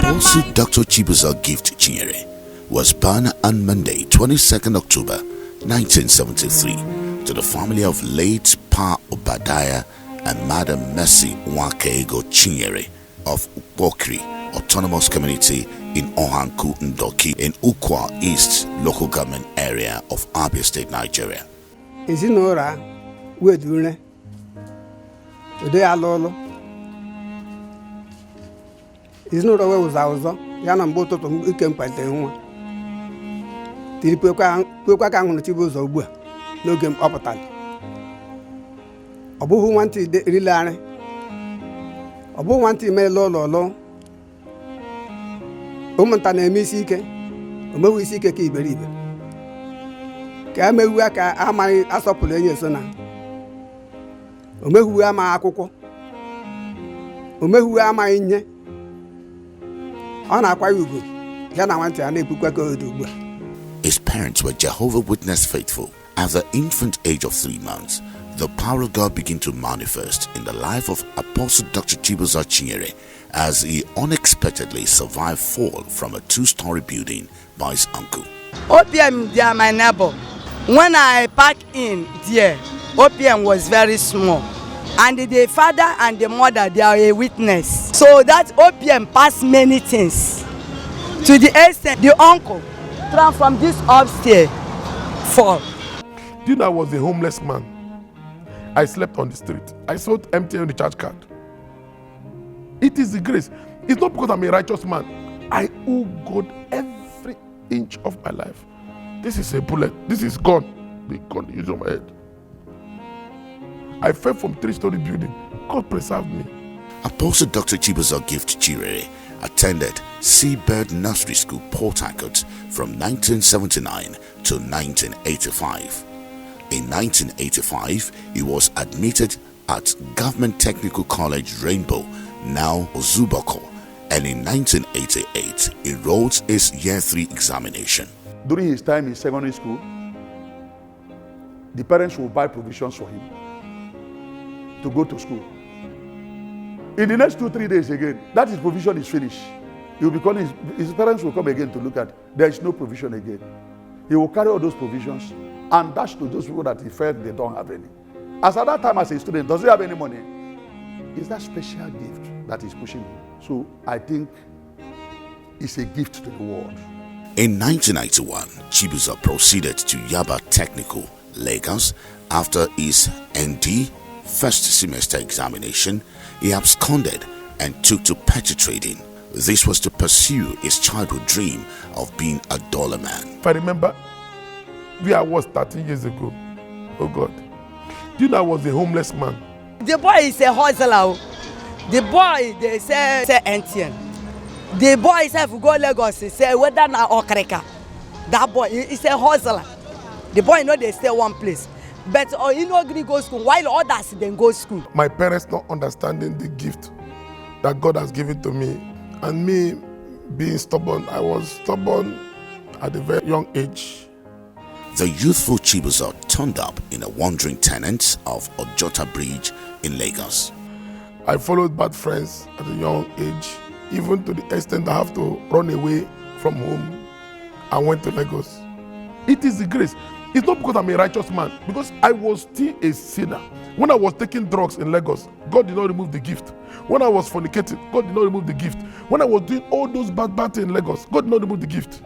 Apostle Dr. Chibuzo Gift Chinyere was born on Monday, 22nd October 1973 to the family of late Pa Obadiah and Madam Mercy Nwakego Chinyere of Ukpokri Autonomous Community in Ohanku Ndoki in Ukwa East local government area of Abia State, Nigeria. Ezinora wedure ode alolo ezinora we uzo ya na mgbe ụtụtụ ike mpante nwa tiri kwekwa ka hụrụ Chibuzo ugbu a n'oge ọ pụtara ọ bụghị nwantị rilarị ọ bụghị nwantị meela ụlọ ụmụnta na-eme isi ike o mewu isi ike ka iberibe ka emewu aka amaghị asọpụrụ enye so na o mewu amaghị akwụkwọ o mewu amaghị nye ọ na-akwa ugo ya na nwantị a na-ekwukwa ka odo ugbu a. His parents were Jehovah Witness faithful. At the infant age of 3 months, the power of God began to manifest in the life of Apostle Dr. Chibuzo Chinyere as he unexpectedly survived fall from a 2-story building by his uncle. OPM, they are my neighbor. When I parked in there, OPM was very small. And the father and the mother, they are a witness. So that OPM passed many things. To the extent, the uncle from this upstairs fall. Do you know I was a homeless man? I slept on the street. I sold empty on the church card. It is the grace. It's not because I'm a righteous man. I owe God every inch of my life. This is a bullet. This is gone. The gun is on my head. I fell from 3-story building. God preserved me. Apostle Dr. Chibuzo Gift Chinyere attended Seabird Nursery School, Port Harcourt from 1979 to 1985. In 1985, he was admitted at Government Technical College Rainbow, now Ozubako, and in 1988, he wrote his Year 3 examination. During his time in secondary school, the parents will buy provisions for him to go to school. In the next 2-3 days again, that his provision is finished. He will be calling his parents will come again to look at. There is no provision again. He will carry all those provisions and dash to those people that he felt they don't have any. As at that time as a student, does he have any money? It's that special gift that is pushing him. So I think it's a gift to the world. In 1991, Chibuzo proceeded to Yaba Technical, Lagos. After his ND first semester examination, he absconded and took to petty trading. This was to pursue his childhood dream of being a dollar man. If I remember where I was 13 years ago, oh God, do you know I was a homeless man? The boy is a hustler. The boy, they say NTN. The boy himself go Lagos, he say whether na Okreka. That boy is a hustler. The boy know they stay one place. But he no agree go school while others then go school. My parents not understanding the gift that God has given to me, and me being stubborn. I was stubborn at a very young age. The youthful Chibuzo turned up in a wandering tenant of Ojota Bridge in Lagos. I followed bad friends at a young age, even to the extent I have to run away from home. I went to Lagos. It is the grace. It's not because I'm a righteous man, because I was still a sinner. When I was taking drugs in Lagos, God did not remove the gift. When I was fornicating, God did not remove the gift. When I was doing all those bad things in Lagos, God did not remove the gift.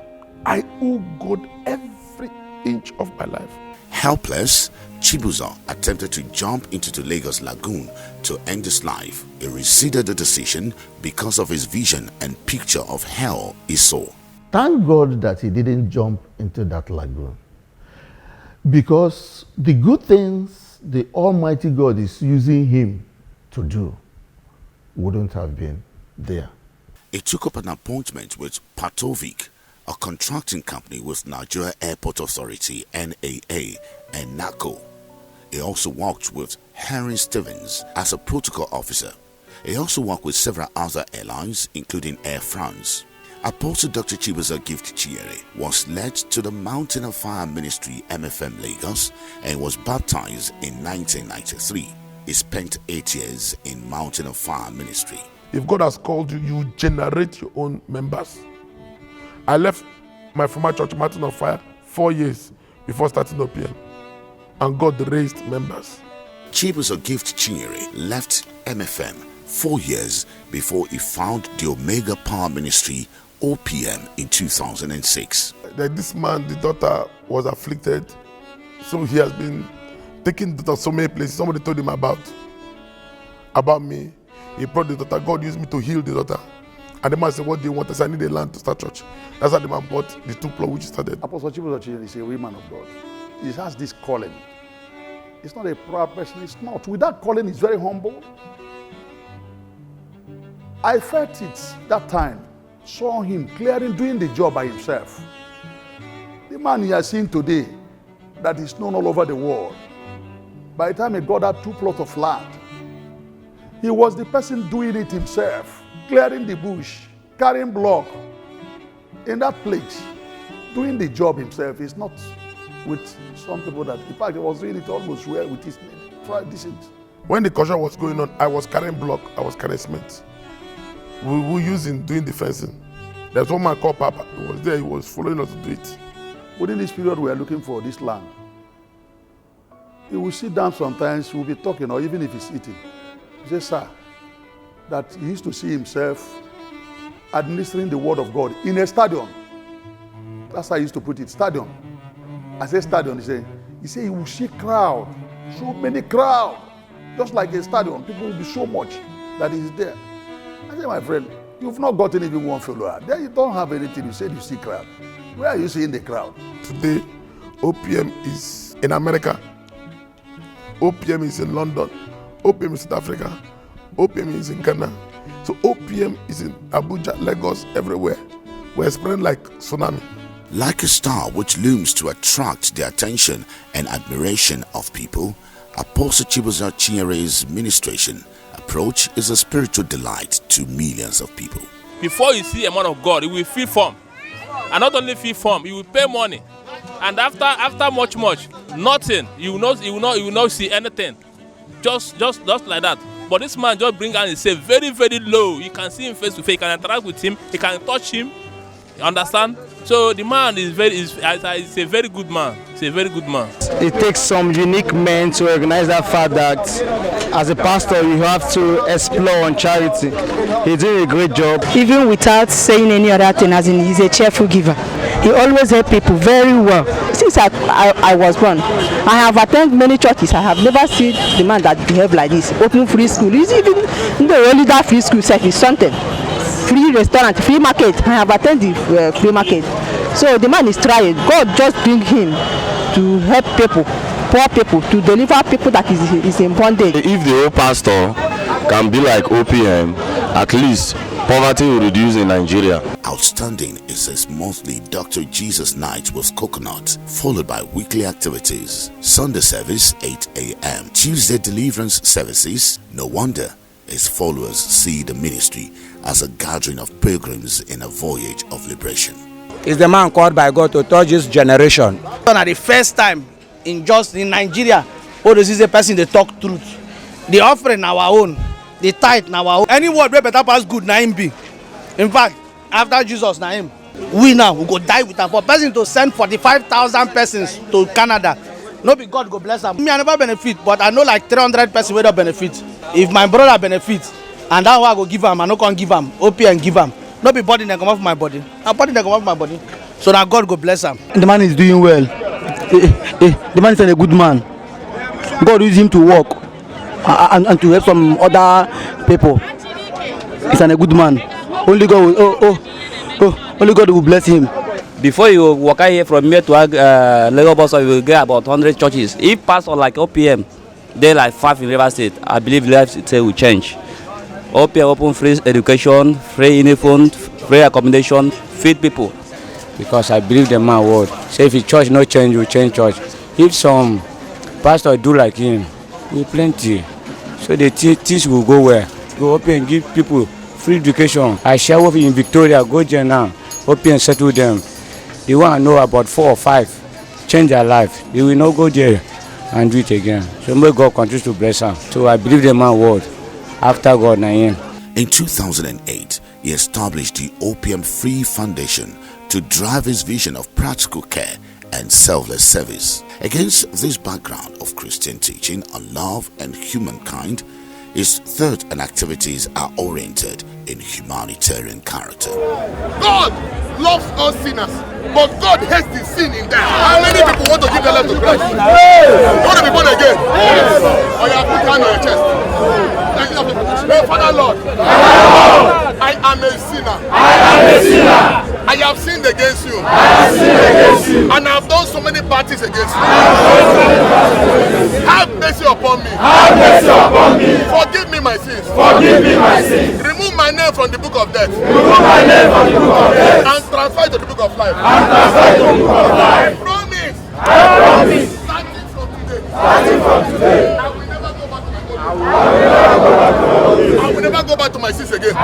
I owe God every inch of my life. Helpless, Chibuzo attempted to jump into the Lagos Lagoon to end his life. He rescinded the decision because of his vision and picture of hell he saw. Thank God that he didn't jump into that lagoon, because the good things the Almighty God is using him to do wouldn't have been there. He took up an appointment with Patovic, a contracting company with Nigeria Airport Authority, NAA, and NACO. He also worked with Henry Stevens as a protocol officer. He also worked with several other airlines, including Air France. Apostle Dr. Chibuzo Gift Chinyere was led to the Mountain of Fire Ministry, MFM Lagos, and was baptized in 1993. He spent 8 years in Mountain of Fire Ministry. If God has called you, you generate your own members. I left my former church, Mountain of Fire, 4 years before starting OPM. And God raised members. Chibuzo Gift Chinyere left MFM 4 years before he found the Omega Power Ministry, OPM, in 2006. This man, the daughter was afflicted, so he has been taking the daughter so many places. Somebody told him about me. He brought the daughter. God used me to heal the daughter. And the man said, what do you want? I said, I need a land to start church. That's how the man bought the 2 plots which started. Apostle Chibuzo Chinyere is a real man of God. He has this calling. He's not a proud person. He's not. With that calling, he's very humble. I felt it that time. Saw him clearing, doing the job by himself. The man you are seeing today, that is known all over the world. By the time he got that 2 plots of land, he was the person doing it himself, clearing the bush, carrying block in that place, doing the job himself. It's not with some people that, in fact, he was doing it almost well with his name. Try this. When the construction was going on, I was carrying block, I was carrying cement. We were using, doing the fencing. There's one man called Papa. He was there, he was following us to do it. Within this period, we are looking for this land. He will sit down sometimes, we'll be talking, or even if he's eating. He says, sir, that he used to see himself administering the word of God in a stadium. That's how I used to put it, stadium. I say stadium, he said he will see crowd, so many crowd, just like a stadium. People will be so much that he's there. I say, my friend, you've not gotten even one follower. There you don't have anything. You said you see crowd. Where are you seeing the crowd? Today, OPM is in America. OPM is in London. OPM is in South Africa. OPM is in Ghana. So OPM is in Abuja, Lagos, everywhere. We're spreading like tsunami. Like a star which looms to attract the attention and admiration of people, Apostle Chibuzo Chinyere's ministration approach is a spiritual delight to millions of people. Before you see a man of God, he will fill form. And not only fill form, he will pay money. And after much, nothing, you will not see anything. Just like that. But this man just bring out and say very, very low. You can see him face to face, you can interact with him, you can touch him. You understand? So the man is a very good man. He's a very good man. It takes some unique men to recognize that fact that as a pastor you have to explore on charity. He's doing a great job. Even without saying any other thing, as in he's a cheerful giver. He always helps people very well. Since I was born, I have attended many churches. I have never seen the man that behave like this. Open free school. He's even only that free school set is something. Free restaurant, free market. I have attended free market. So the man is trying. God just bring him to help people, poor people, to deliver people that is in bondage. If the old pastor can be like OPM, at least poverty will reduce in Nigeria. Outstanding is his monthly Dr. Jesus Night with Coconut, followed by weekly activities. Sunday service 8 a.m. Tuesday deliverance services. No wonder his followers see the ministry as a gathering of pilgrims in a voyage of liberation. Is the man called by God to touch this generation. At the first time in Nigeria, this is a person they talk truth. The offering our own, the tithe our own. Any word better pass good na him be. In fact, after Jesus na him, we now will go die with him. For person to send 45,000 persons to Canada, no be God go bless them. Me I never benefit, but I know like 300 persons will benefit. If my brother benefits, and that one I go give him, I no can give him. OPM give him. No be body that come off my body. A body that come off my body. So now God go bless him. The man is doing well. The man is a good man. God use him to work and to help some other people. He's a good man. Only God will, only God will bless him. Before you walk out here from here to Lagos, you will get about 100 churches. If pastor like OPM, they like 5 in River State, I believe life will change. OPM open free education, free uniform, free accommodation, feed people. Because I believe the man word. Say if his church no change, we change church. If some pastor do like him, we plenty. So the things will go where. Go OPM give people free education. I share with in Victoria, go there now. OPM settle them. They want to know about 4 or 5, change their life. They will not go there and do it again. So may God continue to bless them. So I believe the man word. After God na him. In 2008, he established the OPM Free Foundation to drive his vision of practical care and selfless service. Against this background of Christian teaching on love and humankind, his thought and activities are oriented in humanitarian character. God loves us sinners, but God hates the sin in them. How many people want to give their life to Christ? You want to be born again? Or you have put hand on your chest? Hey, Father Lord, I am a sinner. I have sinned against you. And I have done so many bad things against you. Have mercy upon me. Forgive me my sins. Remove my name from the book of death. And transfer it to the book of life. I promise. Starting from today. I will never go back to my sins again.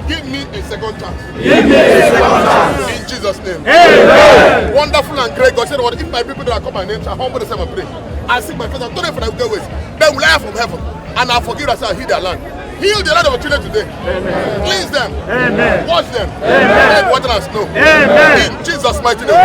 Give me a second chance. In Jesus' name. Amen. Wonderful and great God said, "What if my people that come my name shall humble themselves and pray and seek my face and turn from their wicked ways? Then will I hear from heaven and I'll forgive us and heal their land." Heal the land of our children today. Amen. Cleanse them. Amen. Wash them. Amen. Water and snow. Amen. In Jesus' mighty name.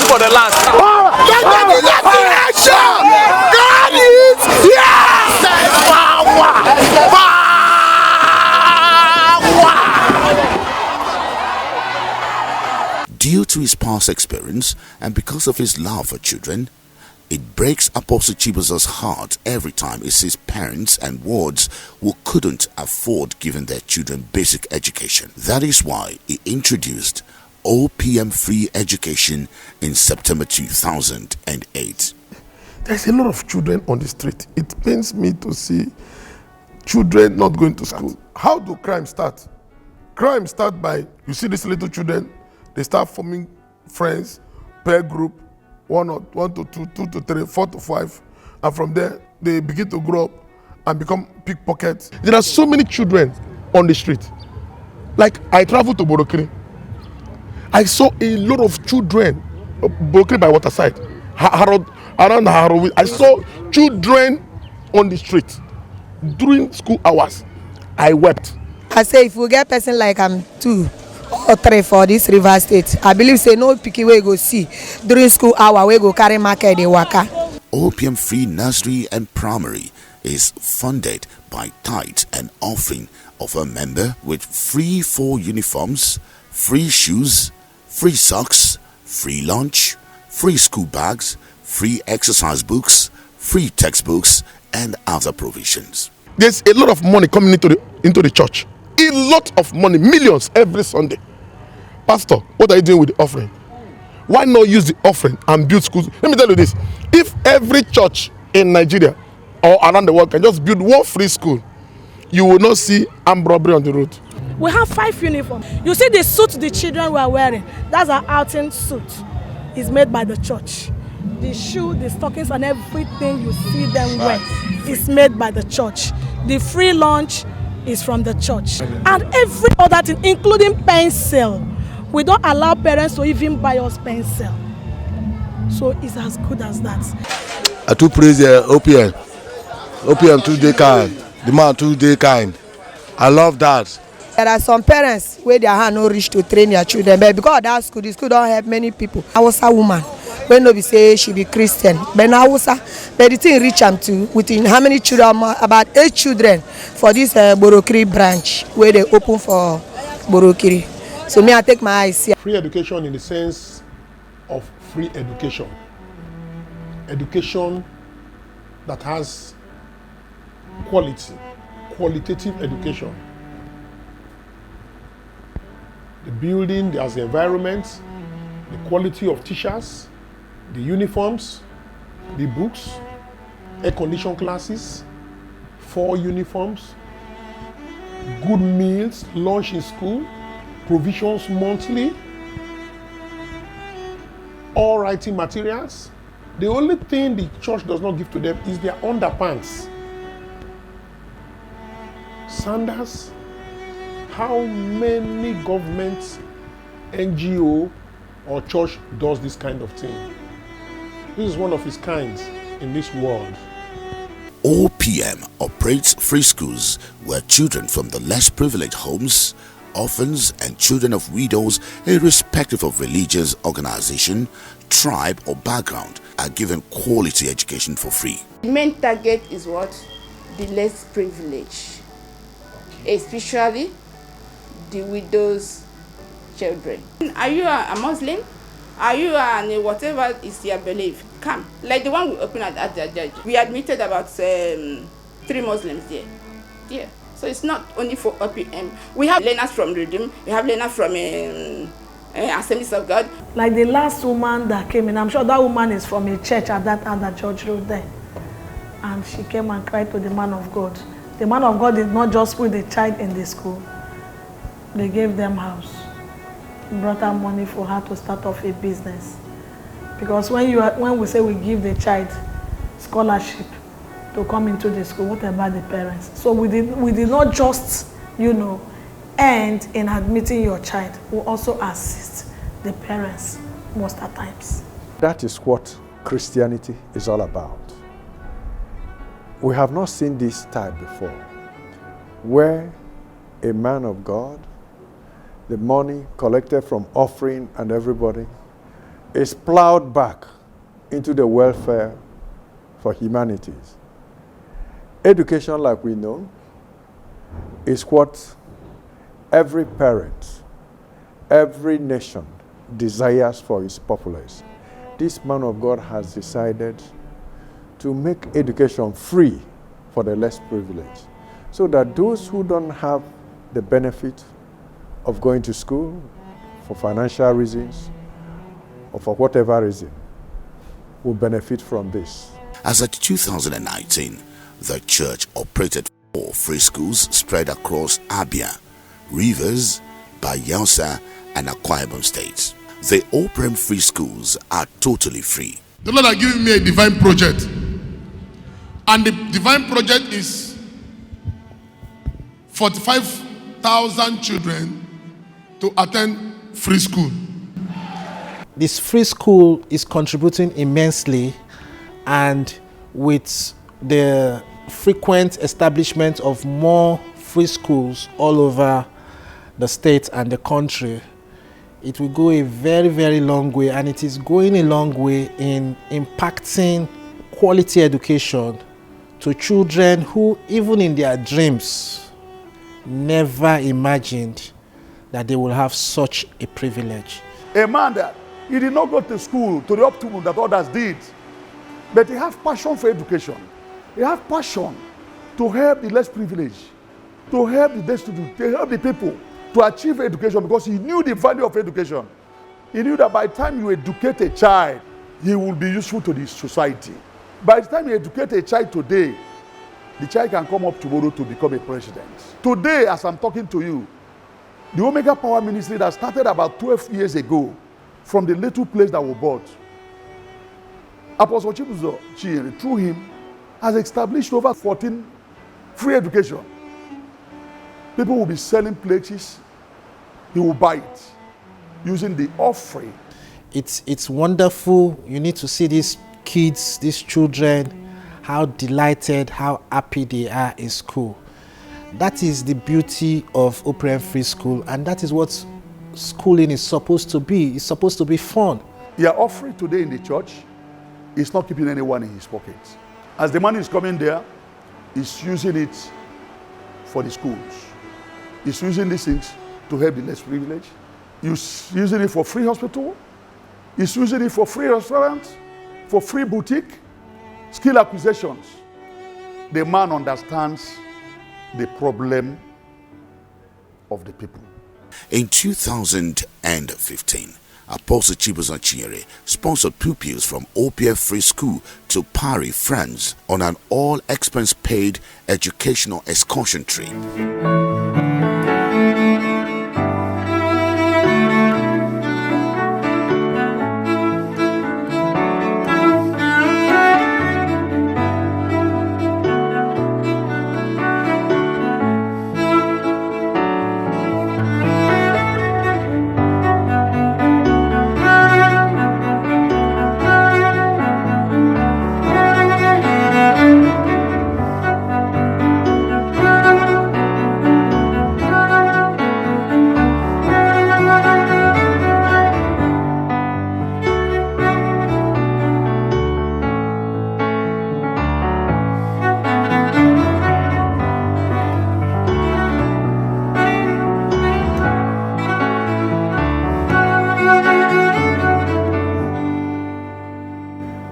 For the last. God is Due to his past experience and because of his love for children, it breaks Apostle Chibuzo's heart every time he sees parents and wards who couldn't afford giving their children basic education. That is why he introduced OPM Free Education in September 2008. There's a lot of children on the street. It pains me to see children not going to school. How do crime start? Crime starts by, you see these little children, they start forming friends, pair group, 1 to 2, 2 to 3, 4 to 5, and from there they begin to grow up and become pickpockets. There are so many children on the street. Like I traveled to Borokiri. I saw a lot of children, Borokiri by waterside, around Harrow. I saw children on the street during school hours. I wept. I say if we get person like 2 or 3 for this River State, I believe say no picky way go see during school hour we go carry market dey waka. OPM Free Nursery and Primary is funded by tithe and offering of a member with free 4 uniforms, free shoes, free socks, free lunch, free school bags, free exercise books, free textbooks, and other provisions. There's a lot of money coming into the church. A lot of money, millions every Sunday. Pastor, what are you doing with the offering? Why not use the offering and build schools? Let me tell you this. If every church in Nigeria or around the world can just build 1 free school, you will not see armed robbery on the road. We have 5 uniforms. You see the suit the children were wearing. That's our outing suit. It's made by the church. The shoe, the stockings, and everything you see them wear is made by the church. The free lunch is from the church. And every other thing, including pencil. We don't allow parents to even buy us pencil. So it's as good as that. I too praise the OPM. OPM too dey kind. The man too dey kind. I love that. There are some parents where their hand no reach to train their children, but because of that school, the school don't help many people. Hausa woman, when nobody say she be Christian, but now Hausa, but the thing reach them to within how many children? About 8 children for this Borokiri branch where they open for Borokiri. So me, I take my eyes here. Free education in the sense of free education. Education that has qualitative education. The building, there's the environment, the quality of teachers, the uniforms, the books, air-conditioned classes, 4 uniforms, good meals, lunch in school, provisions monthly, all writing materials. The only thing the church does not give to them is their underpants, sandals, How many government, NGO, or church does this kind of thing? This is one of its kinds in this world. OPM operates free schools where children from the less privileged homes, orphans, and children of widows, irrespective of religious organization, tribe, or background, are given quality education for free. The main target is what? The less privileged, especially the widows' children. Are you a Muslim? Are you whatever is your belief? Come. Like the one we opened at the judge. We admitted about 3 Muslims there. Yeah. So it's not only for OPM. We have learners from Redeem. We have learners from Assemblies of God. Like the last woman that came in, I'm sure that woman is from a church at that church road there. And she came and cried to the man of God. The man of God did not just put the child in the school. They gave them house. Brought her money for her to start off a business. Because when we say we give the child scholarship to come into the school, what about the parents? So we did not just, end in admitting your child. We also assist the parents most of the times. That is what Christianity is all about. We have not seen this type before, where a man of God, the money collected from offering and everybody, is plowed back into the welfare for humanities. Education, like we know, is what every parent, every nation desires for its populace. This man of God has decided to make education free for the less privileged, so that those who don't have the benefit of going to school for financial reasons or for whatever reason will benefit from this. As at 2019, the church operated 4 free schools spread across Abia, Rivers, Bayelsa, and Akwa Ibom states. The OPM free schools are totally free. The Lord has given me a divine project. And the divine project is 45,000 children to attend free school. This free school is contributing immensely, and with the frequent establishment of more free schools all over the state and the country, it will go a very, very long way, and it is going a long way in impacting quality education to children who, even in their dreams, never imagined that they will have such a privilege. A man that he did not go to school to the optimum that others did, but he has passion for education. He has passion to help the less privileged, to help the destitute, to help the people to achieve education, because he knew the value of education. He knew that by the time you educate a child, he will be useful to the society. By the time you educate a child today, the child can come up tomorrow to become a president. Today, as I'm talking to you, the Omega Power Ministry that started about 12 years ago from the little place that we bought, Apostle Chibuzo Chiere, through him, has established over 14 free education. People will be selling places, he will buy it using the offering. It's wonderful. You need to see these kids, these children, how delighted, how happy they are in school. That is the beauty of OPM Free School, and that is what schooling is supposed to be. It's supposed to be fun. Your offering today in the church is not keeping anyone in his pockets. As the money is coming there, he's using it for the schools. He's using these things to help the less privileged. He's using it for free hospital. He's using it for free restaurants, for free boutique, skill acquisitions. The man understands the problem of the people. In 2015, Apostle Chibuzo Chiere sponsored pupils from OPM Free School to Paris, France on an all-expense-paid educational excursion trip.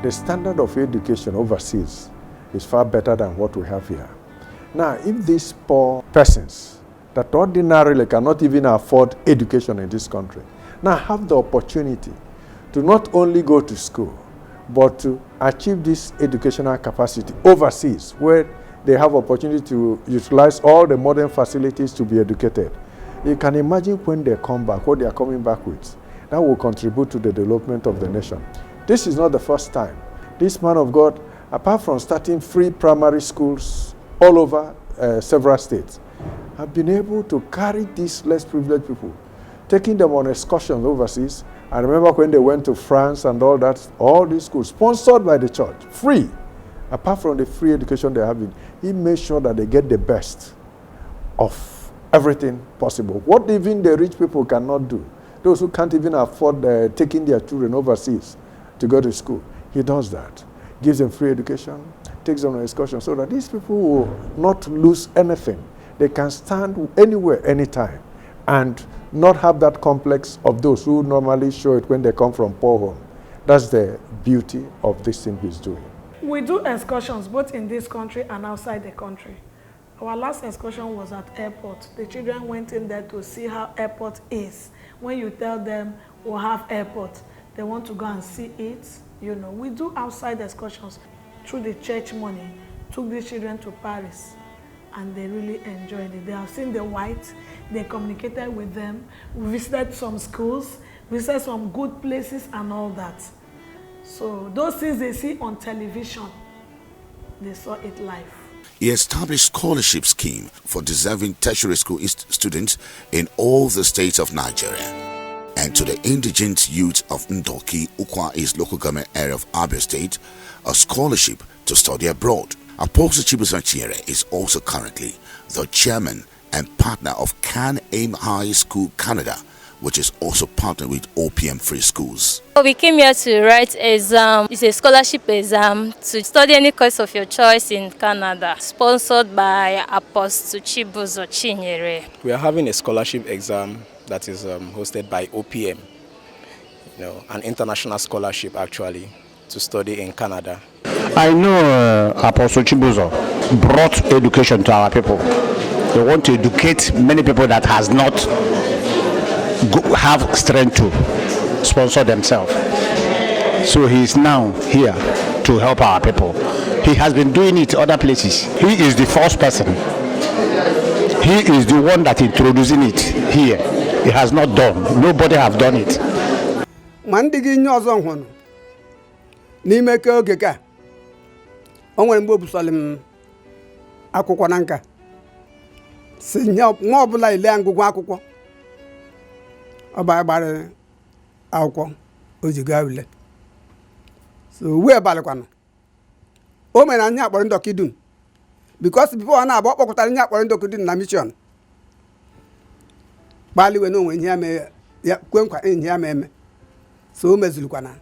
the standard of education overseas is far better than what we have here. Now, if these poor persons that ordinarily cannot even afford education in this country now have the opportunity to not only go to school, but to achieve this educational capacity overseas, where they have opportunity to utilize all the modern facilities to be educated. You can imagine when they come back, what they are coming back with. That will contribute to the development of the nation. This is not the first time. This man of God, apart from starting free primary schools all over several states, have been able to carry these less privileged people, taking them on excursions overseas. I remember when they went to France and all that, all these schools sponsored by the church, free. Apart from the free education they have, he made sure that they get the best of everything possible. What even the rich people cannot do, those who can't even afford taking their children overseas to go to school, he does that. Gives them free education, takes them on excursion, so that these people will not lose anything. They can stand anywhere, anytime, and not have that complex of those who normally show it when they come from poor home. That's the beauty of this thing he's doing. We do excursions both in this country and outside the country. Our last excursion was at airport. The children went in there to see how airport is. When you tell them we'll have airport, they want to go and see it. You know, we do outside excursions through the church money. Took these children to Paris, and they really enjoyed it. They have seen the whites, they communicated with them, we visited some schools, visited some good places and all that. So those things they see on television, they saw it live. He established scholarship scheme for deserving tertiary school students in all the states of Nigeria. And to the indigent youth of Ndoki, Ukwa East local government area of Abia State, a scholarship to study abroad. Apostle Chibuzo Chinyere is also currently the chairman and partner of Can Aim High School Canada, which is also partnered with OPM Free Schools. We came here to write exam. It's a scholarship exam to study any course of your choice in Canada, sponsored by Apostle Chibuzo Chinyere. We are having a scholarship exam that is hosted by OPM, an international scholarship actually, to study in Canada. I know Apostle Chibuzo brought education to our people. They want to educate many people that has not have strength to sponsor themselves. So he is now here to help our people. He has been doing it other places. He is the first person. He is the one that introducing it here. He has not done. Nobody have done it. N'ime ka oge ka o nwere mgbe obusalim akwụkwọ na nka si nwa ọbụla ile ngụgụ akwụkwọ ọba gbara akwụkwọ ojiga ule so we balịkwanụ o mere anya akpọrọ ndoki dun because before na agba kpọkọtara nya akpọrọ ndoki dun na mission gbaliwe no nwe ihe ame ya kwenkwa enyi ya eme so o mezulukwana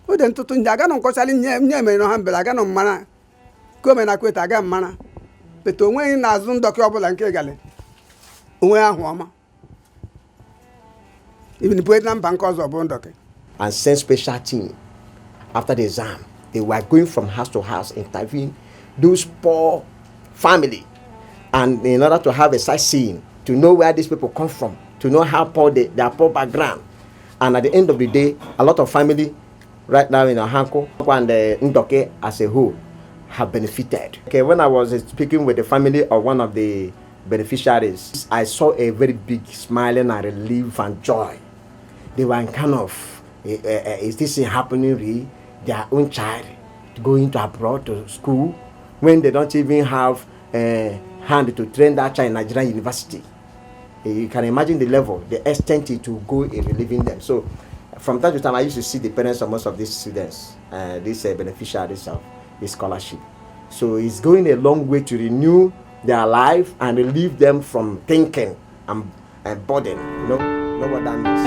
o de ntutu ndị aga nọ nkọchali nye mere ha mbele aga nọ mmara kome na kweta aga mmara pete onwe na-azụ ndoki ọbụla nke gale onwe ahụ ọma even the president bank ọzọ bụ ndoki. And send special team after the exam. They were going from house to house interviewing those poor family, and in order to have a sightseeing, to know where these people come from, to know how poor their poor background. And at the end of the day, a lot of family right now in Ahanko and Ndoke as a whole have benefited. Okay, when I was speaking with the family of one of the beneficiaries, I saw a very big smiling and relief and joy. They were kind of, is this happening really? Their own child going to abroad to school when they don't even have a hand to train that child in Nigerian university. You can imagine the level, the extent to go in relieving them. So from time to time, I used to see the parents of most of these students, these beneficiaries of this scholarship. So it's going a long way to renew their life and relieve them from thinking and burden. You know what that means?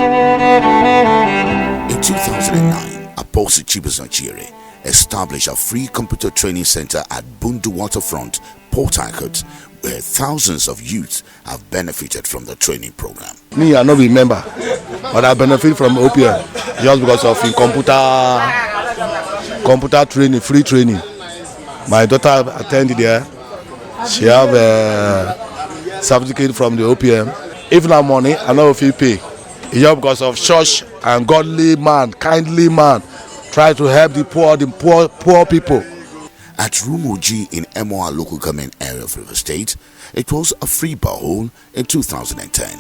In 2009, Apostle Chibuzo Chinyere established a free computer training center at Bundu Waterfront, Port Harcourt, where thousands of youths have benefited from the training program. Me, I not remember, but I benefit from OPM just because of in computer computer training, free training. My daughter attended there. She have a certificate from the OPM. If not money, I know if you pay. It's just because of church and godly man, kindly man, try to help the poor people. At Rumuji in Emoa local government area of River State, it was a free borehole in 2010.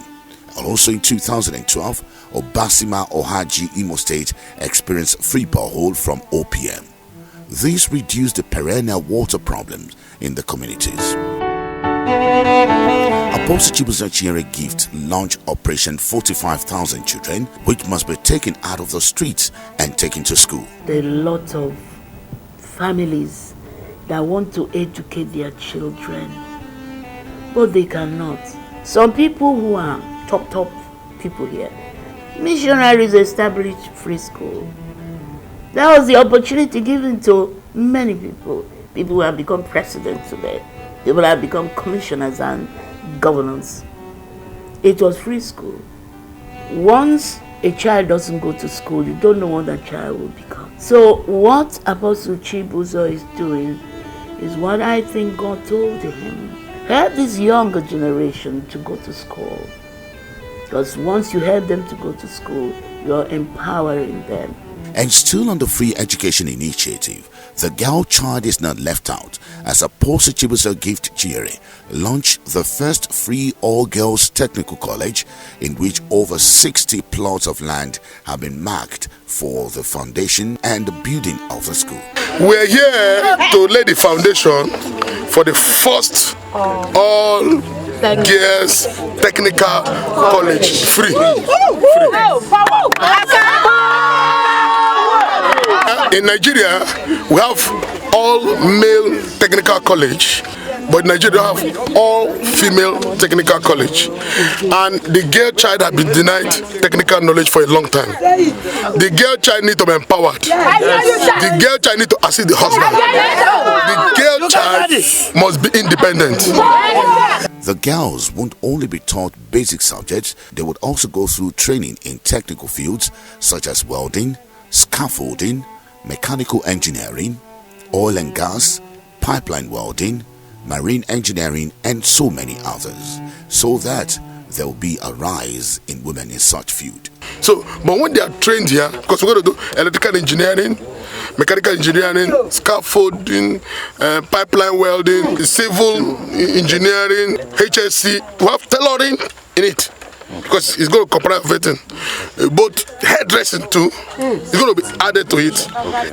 And also in 2012, Obasima Ohaji Imo State experienced free borehole from OPM. This reduced the perennial water problems in the communities. Apostle Chibuzo Chinyere Gift launched Operation 45,000 Children, which must be taken out of the streets and taken to school. There are a lot of families that want to educate their children, but they cannot. Some people who are top people here, missionaries established free school. That was the opportunity given to many people. People who have become presidents today. People have become commissioners and governors. It was free school. Once a child doesn't go to school, you don't know what that child will become. So what Apostle Chibuzo is doing is what I think God told him. Help this younger generation to go to school. Because once you help them to go to school, you're empowering them. And still on the free education initiative, the girl child is not left out, as Apostle Chibuzo Gift Chinyere launched the first free all-girls technical college, in which over 60 plots of land have been marked for the foundation and the building of the school. We're here to lay the foundation for the first all-girls technical college, free. In Nigeria, we have all-male technical college, but in Nigeria we have all-female technical college. And the girl child has been denied technical knowledge for a long time. The girl child needs to be empowered. The girl child needs to assist the husband. The girl child must be independent. The girls won't only be taught basic subjects, they would also go through training in technical fields such as welding, scaffolding, mechanical engineering, oil and gas, pipeline welding, marine engineering, and so many others, so that there will be a rise in women in such field. So, but when they are trained here, because we're going to do electrical engineering, mechanical engineering, scaffolding, pipeline welding, civil engineering, HSC, we have tailoring in it. Because it's going to comprise everything. Both hairdressing too, it's going to be added to it.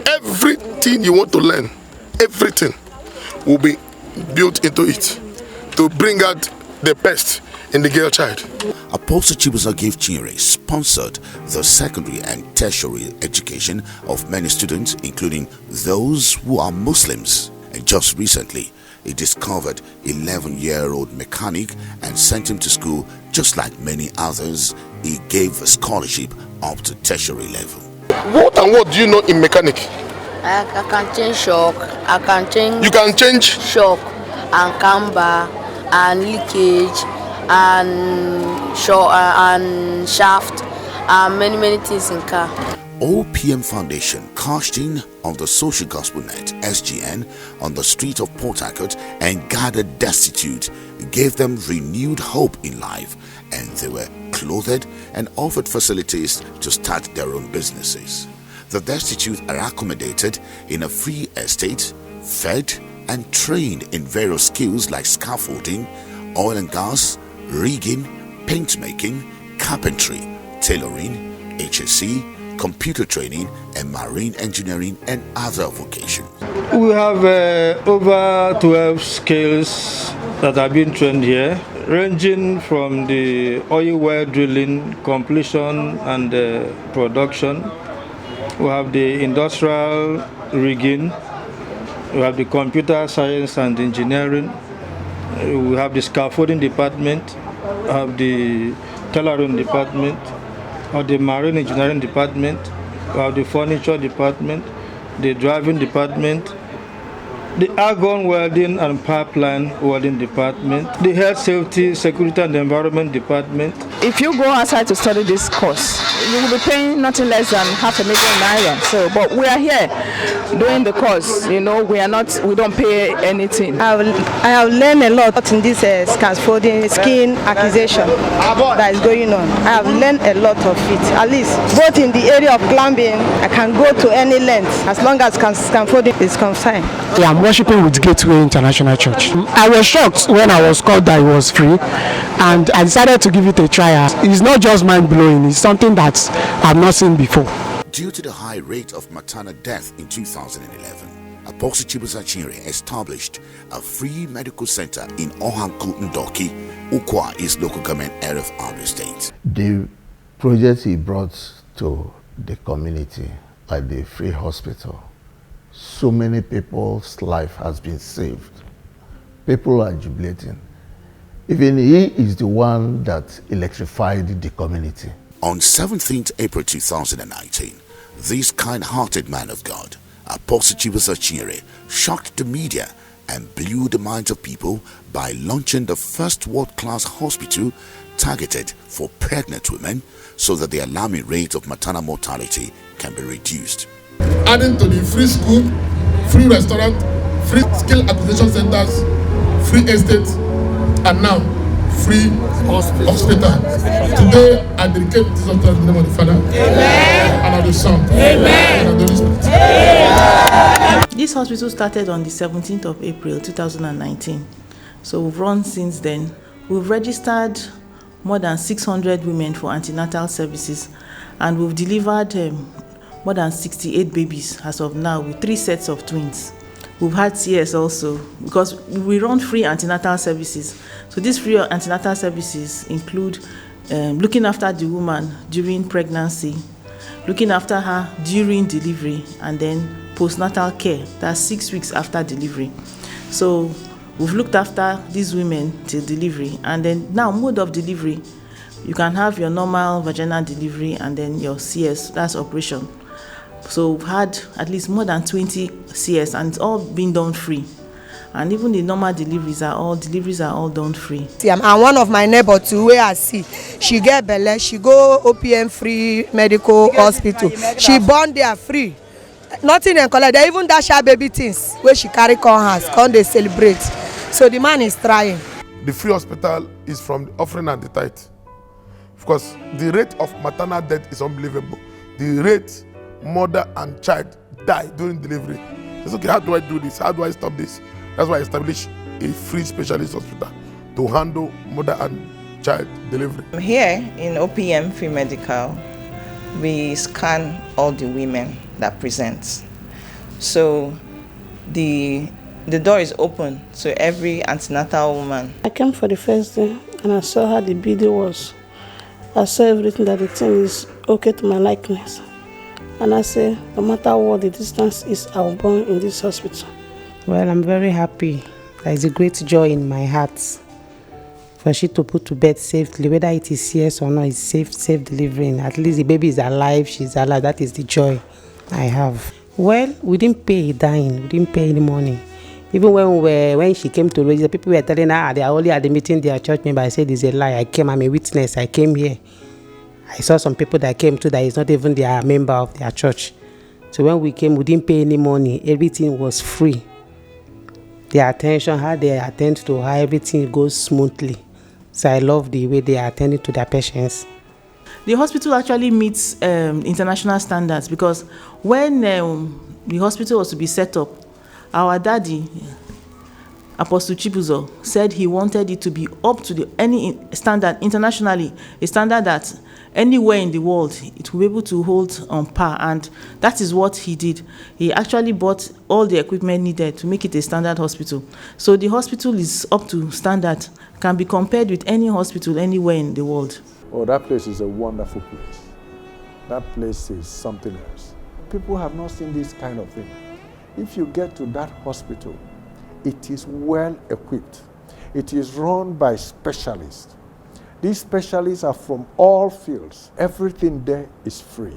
Everything you want to learn, everything will be built into it to bring out the best in the girl child. Apostle Chibuzo Gift Chinyere sponsored the secondary and tertiary education of many students, including those who are Muslims. And just recently, he discovered 11-year-old mechanic and sent him to school. Just like many others, he gave a scholarship up to tertiary level. What and what do you know in mechanic? I can change shock, I can change... You can change? Shock and camber and leakage and shaft and many things in car. OPM Foundation cashed in on the Social Gospel Net (SGN) on the street of Port Harcourt and gathered destitute, gave them renewed hope in life, and they were clothed and offered facilities to start their own businesses. The destitute are accommodated in a free estate, fed and trained in various skills like scaffolding, oil and gas, rigging, paint making, carpentry, tailoring, HSC, computer training, and marine engineering and other vocations. We have over 12 skills that have been trained here, ranging from the oil well drilling, completion and production. We have the industrial rigging, we have the computer science and engineering, we have the scaffolding department, we have the tailoring department, of the marine engineering department, of the furniture department, the driving department, the argon welding and pipeline welding department, the health safety, security and environment department. If you go outside to study this course, you will be paying nothing less than $500,000 naira. So, but we are here doing the course. You know, we don't pay anything. I have learned a lot in this scaffolding skin accusation that is going on. I have learned a lot of it. At least both in the area of climbing, I can go to any length as long as scaffolding is concerned. Yeah, I'm worshiping with Gateway International Church. I was shocked when I was called that it was free, and I decided to give it a try. It's not just mind-blowing, it's something that I've not seen before. Due to the high rate of maternal death in 2011, Apostle Chibuzo Achinyere established a free medical center in Ohanku Ndoki, Ukwa is local government area of Abia State. The project he brought to the community, like the free hospital, so many people's life has been saved. People are jubilating. Even he is the one that electrified the community. On 17th April 2019, this kind-hearted man of God, Apostle Chibuzo Achinyere, shocked the media and blew the minds of people by launching the first world-class hospital targeted for pregnant women so that the alarming rate of maternal mortality can be reduced. Adding to the free school, free restaurant, free skill acquisition centers, free estate, and now free hospital. Today, I dedicate this hospital in the name of the Father, and of the Son, and of the Holy Spirit. This hospital started on the 17th of April 2019. So we've run since then. We've registered more than 600 women for antenatal services, and we've delivered more than 68 babies as of now with 3 sets of twins. We've had CS also because we run free antenatal services. So these free antenatal services include looking after the woman during pregnancy, looking after her during delivery, and then postnatal care, that's 6 weeks after delivery. So we've looked after these women till delivery, and then now mode of delivery, you can have your normal vaginal delivery and then your CS, that's operation. So we've had at least more than 20 CS, and it's all been done free. And even the normal deliveries are all done free. And one of my neighbor too, where I see, she get belle, she go OPM free medical hospital. She born there free. Nothing in collect. They even dash her baby things where she carry come house, come they celebrate. So the man is trying. The free hospital is from the offering and the tithe. Because the rate of maternal death is unbelievable. The rate mother and child die during delivery. It's okay, how do I do this? How do I stop this? That's why I established a free specialist hospital to handle mother and child delivery. Here in OPM Free Medical, we scan all the women that present. So the door is open to every antenatal woman. I came for the first day and I saw how the BD was. I saw everything, that the thing is okay to my likeness. And I say, no matter what the distance is, I will born in this hospital. Well, I'm very happy. There is a great joy in my heart for she to put to bed safely, whether it is yes or not, it's safe delivering. At least the baby is alive, she's alive. That is the joy I have. Well, we didn't pay a dime, we didn't pay any money. Even when she came to register, people were telling her they are only admitting their church member. I said it's a lie. I'm a witness. I came here. I saw some people that came too that is not even their member of their church. So when we came, we didn't pay any money. Everything was free. Their attention, how they attend to her, everything goes smoothly. So I love the way they are attending to their patients. The hospital actually meets international standards because when the hospital was to be set up, our daddy, Apostle Chibuzo, said he wanted it to be up to any standard internationally, a standard that anywhere in the world it will be able to hold on par, and that is what he did. He actually bought all the equipment needed to make it a standard hospital. So the hospital is up to standard, can be compared with any hospital anywhere in the world. Oh, that place is a wonderful place. That place is something else. People have not seen this kind of thing. If you get to that hospital, it is well equipped. It is run by specialists. These specialists are from all fields. Everything there is free.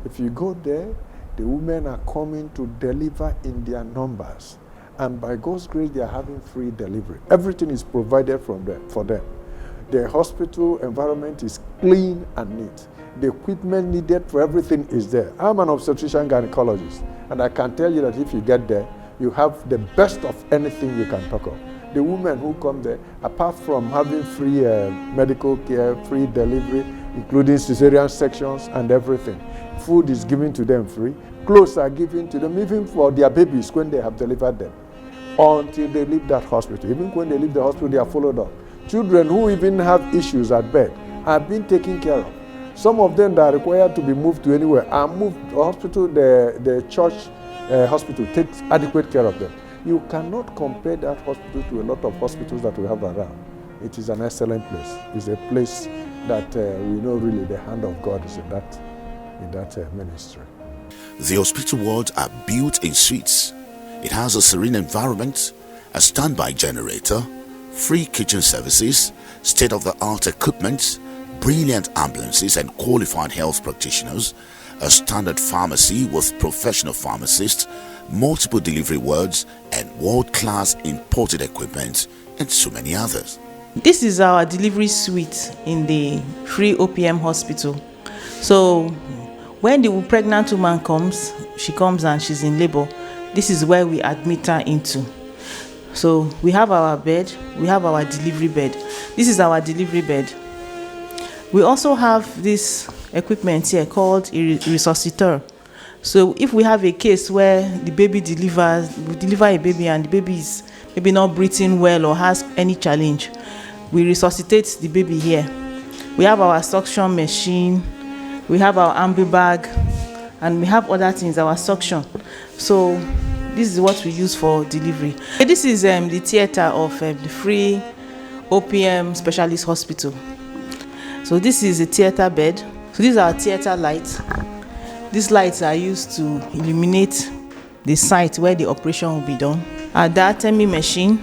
If you go there, the women are coming to deliver in their numbers. and by God's grace, they are having free delivery. Everything is provided for them. The hospital environment is clean and neat. The equipment needed for everything is there. I'm an obstetrician gynecologist, and I can tell you that if you get there, you have the best of anything you can talk of. The women who come there, apart from having free medical care, free delivery, including cesarean sections and everything, food is given to them free, clothes are given to them, even for their babies when they have delivered them, until they leave that hospital. Even when they leave the hospital, they are followed up. Children who even have issues at bed are being taken care of. Some of them that are required to be moved to anywhere are moved to the hospital. The church hospital takes adequate care of them. You cannot compare that hospital to a lot of hospitals that we have around. It is an excellent place. It's a place that we know really the hand of God is in that ministry. The hospital wards are built in suites. It has a serene environment, a standby generator, free kitchen services, state-of-the-art equipment, brilliant ambulances and qualified health practitioners, a standard pharmacy with professional pharmacists, multiple delivery wards, and world-class imported equipment, and so many others. This is our delivery suite in the free OPM hospital. So when the pregnant woman comes, she comes and she's in labor, this is where we admit her into. So we have our bed, we have our delivery bed. This is our delivery bed. We also have this equipment here called a resuscitator. So if we have a case where the baby we deliver a baby and the baby is maybe not breathing well or has any challenge, we resuscitate the baby here. We have our suction machine, we have our ambu bag, and we have other things, our suction. So this is what we use for delivery. This is the theater of the free OPM specialist hospital. So this is a theater bed. So these are theater lights. These lights are used to illuminate the site where the operation will be done. Our diatemy machine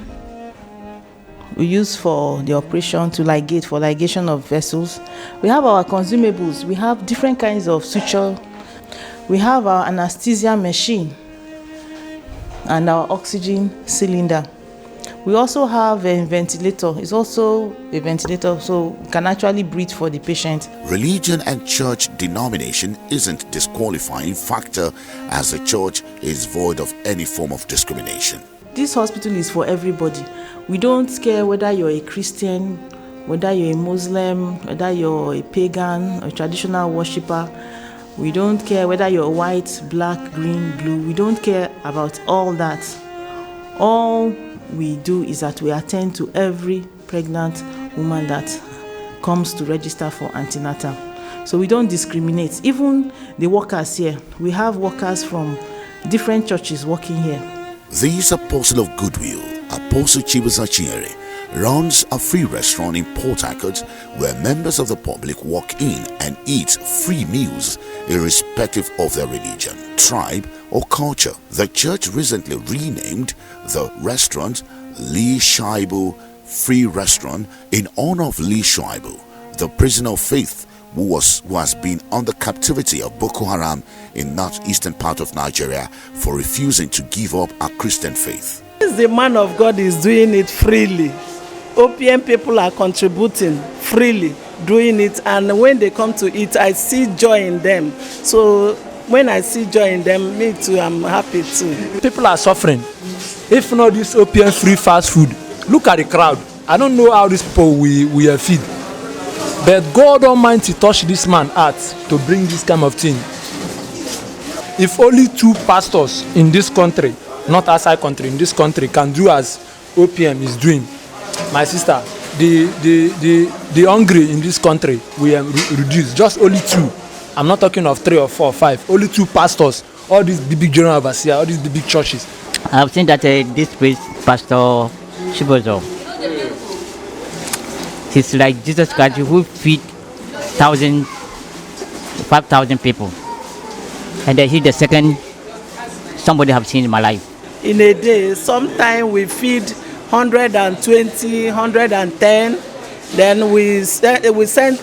we use for the operation to ligate, for ligation of vessels. We have our consumables. We have different kinds of suture. We have our anesthesia machine and our oxygen cylinder. We also have a ventilator. It's also a ventilator, so we can actually breathe for the patient. Religion and church denomination isn't a disqualifying factor, as the church is void of any form of discrimination. This hospital is for everybody. We don't care whether you're a Christian, whether you're a Muslim, whether you're a pagan or a traditional worshipper. We don't care whether you're white, black, green, blue. We don't care about all that. All we do is that we attend to every pregnant woman that comes to register for antenatal. So we don't discriminate. Even the workers here, we have workers from different churches working here. This apostle of goodwill, Apostle Chibuza Chinyere, runs a free restaurant in Port Harcourt where members of the public walk in and eat free meals irrespective of their religion, tribe or culture. The church recently renamed the restaurant Lee Shaibu Free Restaurant in honor of Lee Shaibu, the prisoner of faith who has been under captivity of Boko Haram in northeastern part of Nigeria for refusing to give up a Christian faith. The man of God is doing it freely. OPM people are contributing freely, doing it, and when they come to eat, I see joy in them. So when I see joy in them, me too, I'm happy too. People are suffering. If not this OPM free fast food, look at the crowd. I don't know how these people will feed. But God Almighty touched this man's heart to bring this kind of thing. If only 2 pastors in this country, not outside country, in this country, can do as OPM is doing, my sister, the hungry in this country will reduce. Just only 2. I'm not talking of 3 or 4 or 5. Only 2 pastors. All these big general overseers, all these big churches. I've seen that this priest, Pastor Shibozo, he's like Jesus Christ who feed 5,000 people. And he's the second somebody I've seen in my life. In a day, sometimes we feed 120, 110. Then we send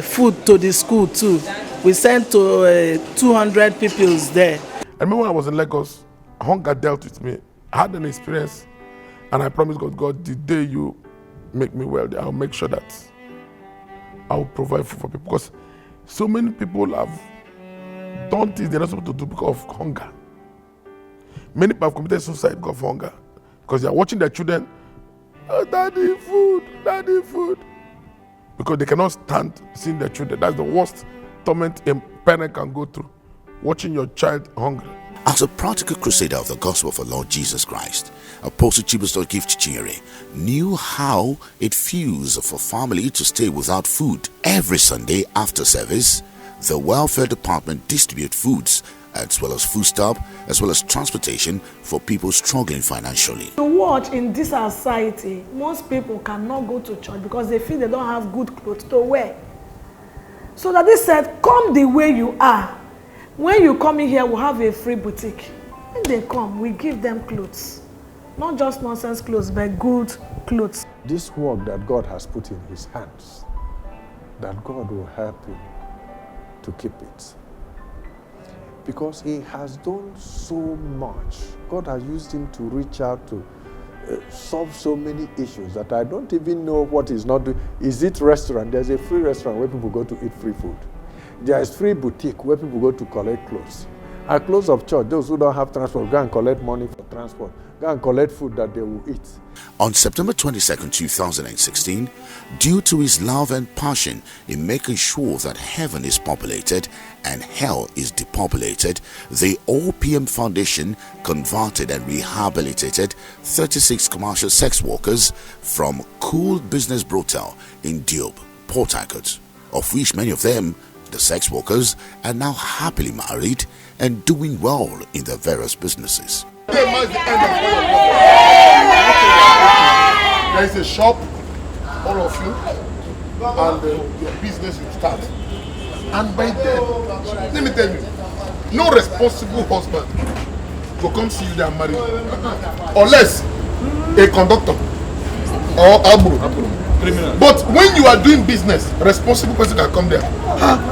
food to the school too. We sent to 200 people there. I remember when I was in Lagos, hunger dealt with me. I had an experience, and I promised God, the day you make me wealthy, I'll make sure that I'll provide food for people. Because so many people have done things they're not supposed to do because of hunger. Many people have committed suicide because of hunger. Because they are watching their children, oh, daddy, food. Because they cannot stand seeing their children. That's the worst torment a parent can go through, watching your child hungry. As a practical crusader of the gospel of our Lord Jesus Christ, Apostle Chibuzo Gift Chinyere knew how it feels for family to stay without food. Every Sunday after service, the welfare department distribute foods as well as foodstuff, as well as transportation for people struggling financially. To watch in this society, most people cannot go to church because they feel they don't have good clothes to wear. So that they said, come the way you are. When you come in here, we'll have a free boutique. When they come, we give them clothes. Not just nonsense clothes, but good clothes. This work that God has put in his hands, that God will help him to keep it. Because he has done so much. God has used him to reach out to solve so many issues that I don't even know what he's not doing. Is it restaurant? There's a free restaurant where people go to eat free food. There is free boutique where people go to collect clothes. At close of church, those who don't have transport, go and collect money for transport. Go and collect food that they will eat. On September 22nd, 2016, due to his love and passion in making sure that heaven is populated and hell is depopulated, the OPM Foundation converted and rehabilitated 36 commercial sex workers from Cool Business Brothel in Diob, Port Harcourt, of which many of them, the sex workers, are now happily married and doing well in their various businesses. There is a shop, all of you, and your business will start. And by then, let me tell you, no responsible husband will come see you that are married, unless a conductor or abro. But when you are doing business, responsible person can come there.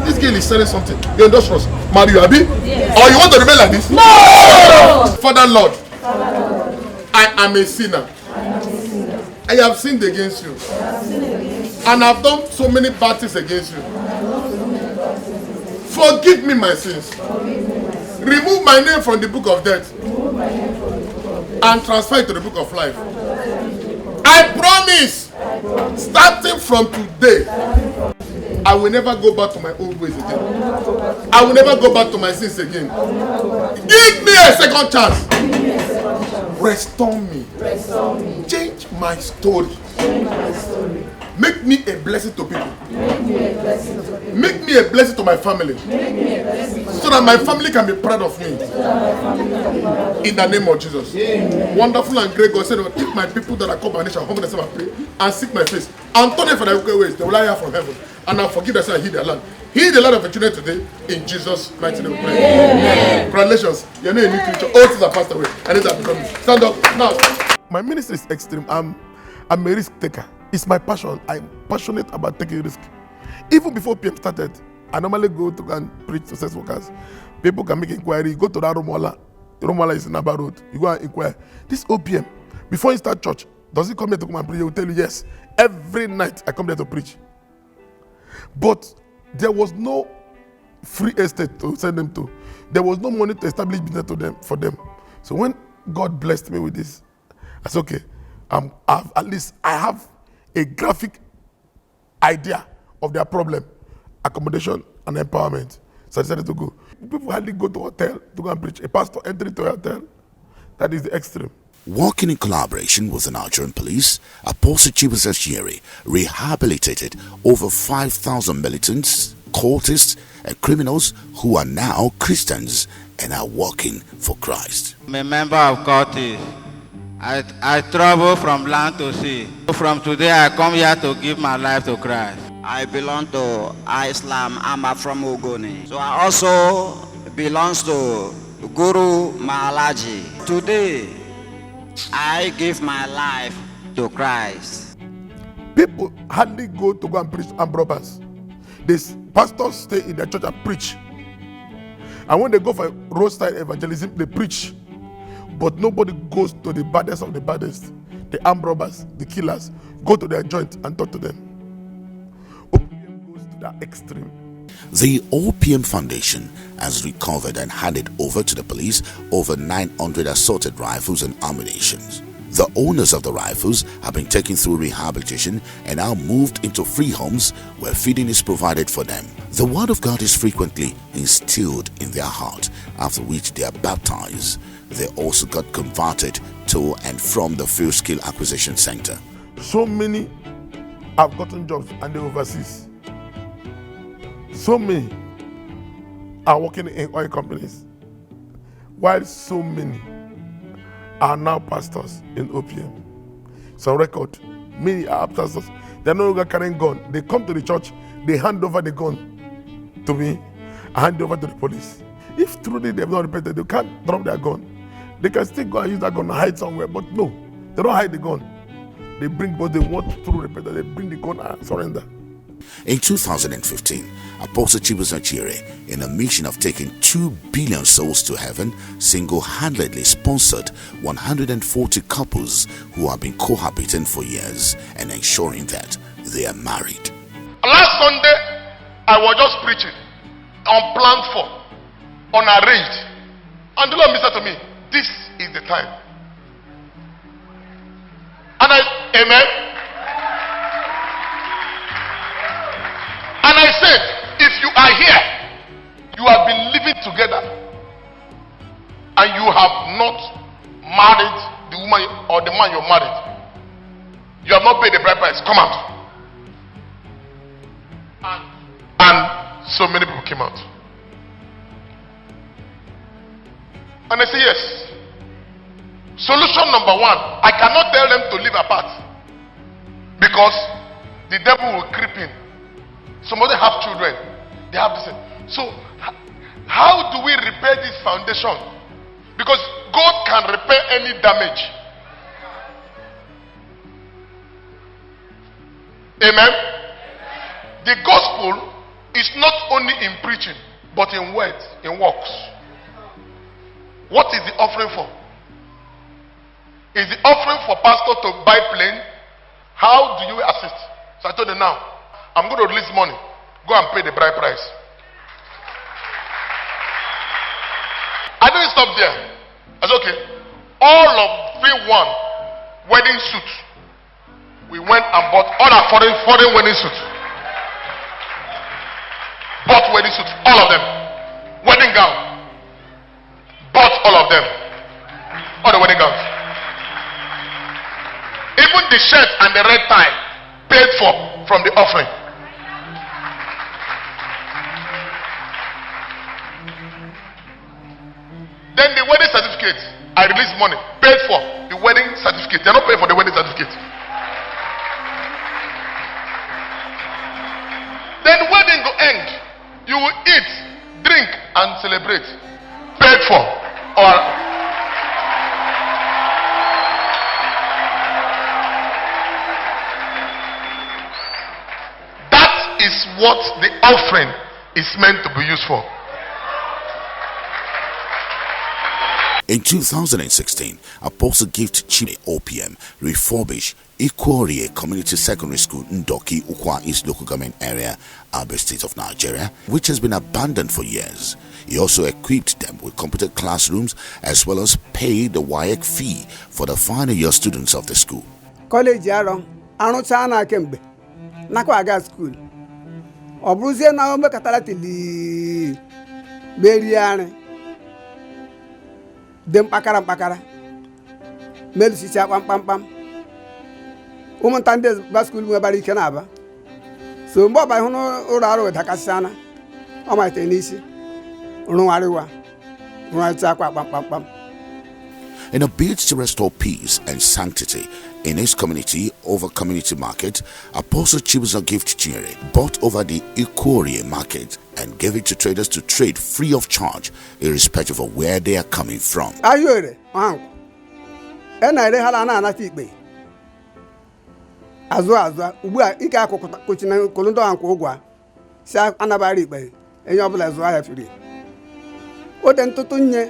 This girl is selling something. You're industrious. Marry you, Abi? Yes. Or you want to remain like this? No! Father Lord, I am a sinner. I have sinned against you. And I've done so many bad things against you. Forgive me my sins. Remove my name from the book of death. And transfer it to the book of life. I promise, starting from today, I will never go back to my old ways again. I will never go back to my sins again. Give me a second chance. Restore me. Change my story. Make me a blessing to people. Make me a blessing to my family. So that my family can be proud of me. In the name of Jesus. Wonderful and great God said, if my people that are called by nation humble themselves and pray and seek my face and turn from their wicked ways, they will hear from heaven and I'll forgive them and heal their land. Heal the land of the children today in Jesus' mighty name. Congratulations. You're not a new creature. All things are passed away and these are becoming. Stand up now. My ministry is extreme. I'm a risk taker. It's my passion. I'm passionate about taking risk. Even before PM started, I normally go to go and preach to sex workers. People can make inquiry. You go to that Romola. Romola is in Abba Road. You go and inquire. This OPM, before you start church, does he come here to come and preach? He will tell you yes. Every night I come there to preach. But there was no free estate to send them to. There was no money to establish business for them. So when God blessed me with this, I said, okay, at least I have a graphic idea of their problem, accommodation and empowerment. So I decided to go. People hardly go to a hotel to go and preach. A pastor entering to a hotel, that is the extreme. Working in collaboration with the Nigerian police, Apostle Chibuzo Chinyere rehabilitated over 5,000 militants, cultists, and criminals who are now Christians and are working for Christ. I'm a member of cultists. I travel from land to sea. From today, I come here to give my life to Christ. I belong to Islam. I'm from Ogoni. So I also belong to Guru Maharaji. Today, I give my life to Christ. People hardly go to go and preach armed robbers. These pastors stay in their church and preach. And when they go for roadside evangelism, they preach. But nobody goes to the baddest of the baddest, the armed robbers, the killers, go to their joint and talk to them. OPM goes to that extreme. The OPM Foundation has recovered and handed over to the police over 900 assorted rifles and ammunitions. The owners of the rifles have been taken through rehabilitation and are moved into free homes where feeding is provided for them. The word of God is frequently instilled in their heart, after which they are baptized. They also got converted to and from the Field Skill Acquisition Center. So many have gotten jobs and they're overseas. So many are working in oil companies, while so many are now pastors in OPM. So record, many are pastors. They're no longer carrying gun. They come to the church, they hand over the gun to me, I hand it over to the police. If truly they have not repented, they can't drop their gun. They can still go and use that gun and hide somewhere, but no, they don't hide the gun. They bring what they want through repentance. They bring the gun and surrender. In 2015, Apostle Chibuzo Chire, in a mission of taking 2 billion souls to heaven, single-handedly sponsored 140 couples who have been cohabiting for years and ensuring that they are married. Last Sunday, I was just preaching, unplanned for, unarranged. And the Lord said to me, this is the time. And amen. And I said, if you are here, you have been living together, and you have not married the woman or the man you're married, you have not paid the bride price, come out. And so many people came out. And I say, yes. Solution number one, I cannot tell them to live apart, because the devil will creep in. Some of them have children. They have this. So, how do we repair this foundation? Because God can repair any damage. Amen. The gospel is not only in preaching, but in words, in works. What is the offering for? Is the offering for pastor to buy plane? How do you assist? So I told them now, I'm going to release money. Go and pay the bride price. I didn't stop there. I said, okay. All of V1 wedding suits. We went and bought all our foreign wedding suits. Bought wedding suits, all of them. Wedding gown. Bought all of them. All the wedding gowns. Even the shirt and the red tie paid for from the offering. Then the wedding certificate, I released money, paid for the wedding certificate. They're not paying for the wedding certificate. Then wedding will end. You will eat, drink, and celebrate. Paid for. Or that is what the offering is meant to be used for. In 2016, Apostle Gift Chile OPM refurbished Ikorie Community Secondary School in Ndoki, Ukwa East Local Government Area, Abia State of Nigeria, which has been abandoned for years. He also equipped them with computer classrooms as well as paid the WAEC fee for the final year students of the school. College Yaron, Anuchana Kembe, Nakwaga School. Obruze na ombe katalatili Beriane. Dem pakara mel si cha pam umon tande baskul mo bari kenaba so mbo ba hono oraro dakasana o ma tenisi runwarewa runwa kwa pam. In a bid to restore peace and sanctity in his community over community market, Apostle Chibuzo Gift Chire bought over the Ikorie market and gave it to traders to trade free of charge, irrespective of where they are coming from. Ayore, ena ere hala na anati ikpe. Azwa, ugbu a ike akụkụchina kolondo anko ụgwa. Si anabari ikpe, enye ọbụla zụọ ya firi. O de ntụtụ nye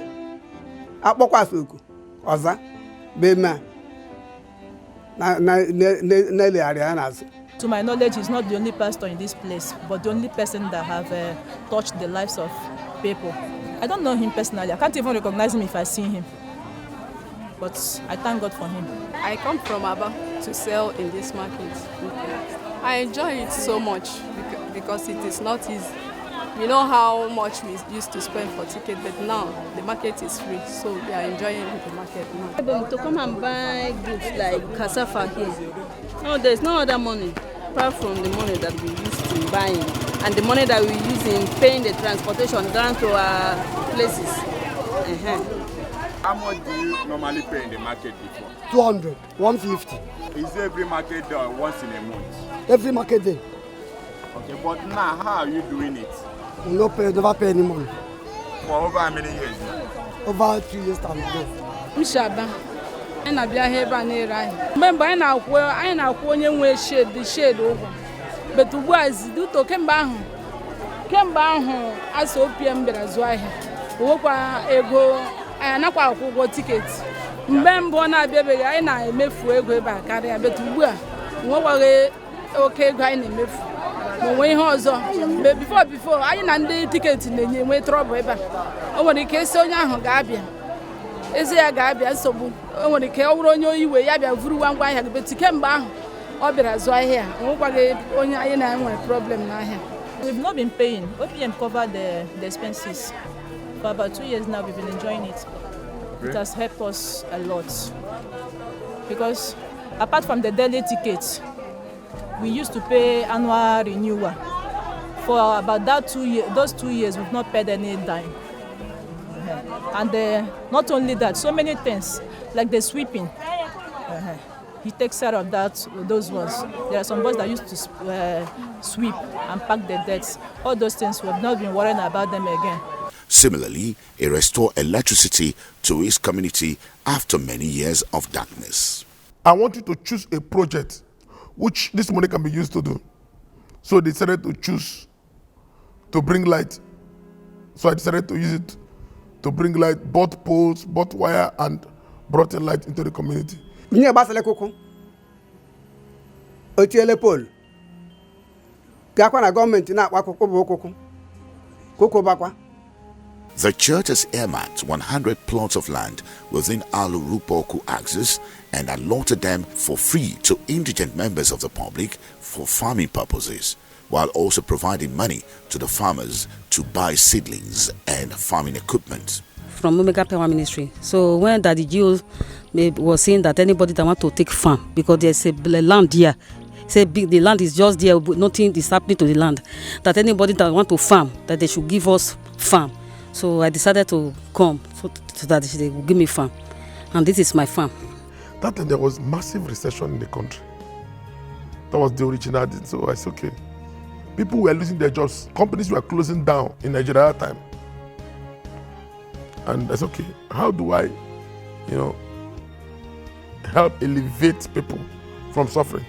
akpọkwa soku. ọza bema na-elegharị ya n'azụ. To my knowledge, he's not the only pastor in this place, but the only person that have touched the lives of people. I don't know him personally. I can't even recognize him if I see him. But I thank God for him. I come from Aba to sell in this market. I enjoy it so much because it is not easy. We know how much we used to spend for ticket, but now the market is free, so we are enjoying the market now. To come and buy goods like cassava here, no, there's no other money apart from the money that we use in buying and the money that we use in paying the transportation down to our places. How much do you normally pay in the market before? 200, 150. Is every market day once in a month? Every market day. Okay, but now how are you doing it? Never pay any money. For over how many years now? Over 2 years time ago. Mshaba. I na-abịa ebe a na-ere ahịa. Mgbe anyị na-akwụ onye nwe shade ụgwọ. But ugbu a ziduto kemgbe ahụ asị OPM bịara zụọ ahịa. Owekwa ego anyị anakwa akwụ ụgwọ tiketi. Mgbe mbụ ọ na-abịabeghị anyị na-emefu ego ebe a karịa. But ugbu a nwekwaghị oke ego anyị na-emefu. Onwe ihe ọzọ before anyị na ndị tiketi na-enwe trouble ebe a. O nwere ike esi onye ahụ ga-abịa. Ezi ya ga-abịa nsogbu. O nwere ike ọ bụrụ onye iwe ya bịa vuru ngwa ahịa gị kemgbe ahụ ọ bịara zụọ ahịa. Nwekwaghị onye anyị na-enwe problem n'ahịa. We've not been paying. OPM covered the expenses. For about 2 years now, we've been enjoying it. It has helped us a lot. Because apart from the daily tickets, we used to pay annual renewal. For about those 2 years, we've not paid any dime. And not only that, so many things, like the sweeping. He takes care of those ones. There are some boys that used to sweep and pack the decks. All those things, we have not been worrying about them again. Similarly, he restored electricity to his community after many years of darkness. I want you to choose a project which this money can be used to do. So they decided to choose to bring light. So I decided to use it to bring light, bought poles, bought wire, and brought in light into the community. The church has earmarked 100 plots of land within Alurupoku axis and allotted them for free to indigent members of the public for farming purposes, while also providing money to the farmers to buy seedlings and farming equipment. From Omega Power Ministry. So when Daddy Gio was saying that anybody that want to take farm, because there's a land here, say the land is just there, but nothing is happening to the land, that anybody that want to farm, that they should give us farm. So I decided to come so that they would give me farm. And this is my farm. That time there was massive recession in the country. That was the original thing. So I said, okay. People were losing their jobs. Companies were closing down in Nigeria at that time. And I said, okay, how do I, help elevate people from suffering?